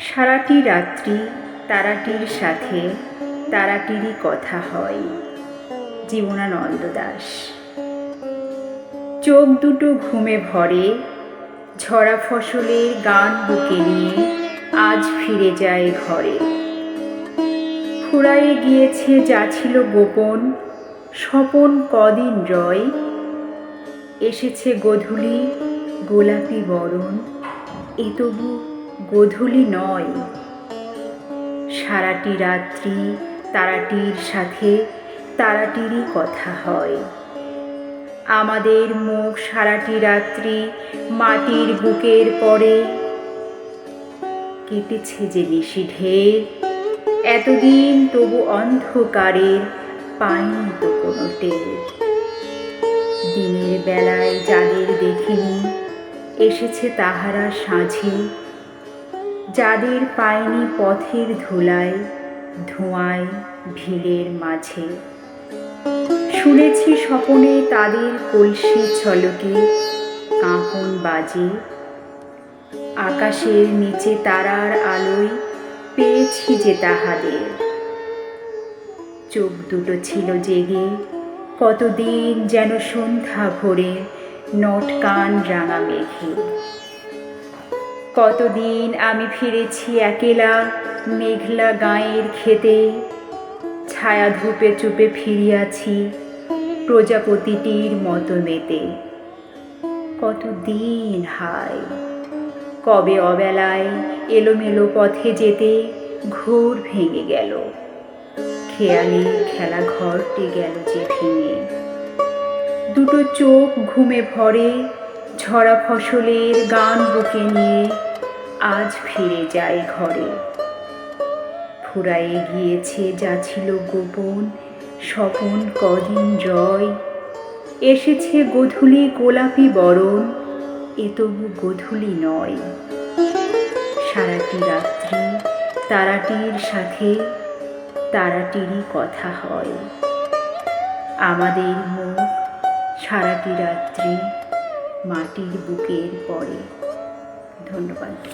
সারাটি রাত্রি তারাটির সাথে তারাটিরই কথা হয়। জীবনানন্দ দাশ। চোখ দুটো ঘুমে ভরে, ঝরা ফসলের গান বুকে নিয়ে আজ ফিরে যায় ঘরে। ফুরায়ে গিয়েছে যা ছিল গোপন, স্বপন কদিন রয়। এসেছে গোধূলি গোলাপি বরণ, এ তবু গোধূলি নয়। সারাটি রাত্রি তারাটির সাথে তারাটিরই কথা হয়। আমাদের মুখ সারাটি রাত্রি মাটির বুকের পরে। কেটেছে যে নিশি ঢের, এতদিন তবু অন্ধকারের পাইনি তো কোনো টের। দিনের বেলায় যাদের দেখিনি, এসেছে তাহারা সাঁঝে। যাদের পায়নি পথের ধুলায়, ধোঁয়ায় ভিড়ের মাঝে। শুনেছি স্বপনে তাদের কলসি ছলকে কাঁপন বাজে। আকাশের নিচে তারার আলোয় পেয়েছি যে তাহাদের। চোখ দুটো ছিল জেগে, কতদিন যেন সন্ধ্যা ভোরে নট কান রাঙা মেঘে। কতদিন আমি ফিরেছি একেলা মেঘলা গাঁয়ের খেতে। ছায়া ধূপে চুপে ফিরিয়াছি প্রজাপতিটির মতো মেতে। কতদিন হায়, কবে অবেলায় এলোমেলো পথে যেতে ঘোর ভেঙে গেল। খেয়ালি খেলা ঘরটি গেল যে ভেঙে। দুটো চোখ ঘুমে ভরে, ঝরা ফসলের গান বুকে নিয়ে আজ ফিরে যায় ঘরে। ফুরায়ে গিয়েছে যা ছিল গোপন, স্বপন কদিন রয়। এসেছে গোধূলি গোলাপি বরণ, এ তবু গোধূলি নয়। সারাটি রাত্রি তারাটির সাথে তারাটিরই কথা হয়। আমাদের মুখ সারাটি রাত্রি মাটির বুকের পরে। ধন্যবাদ।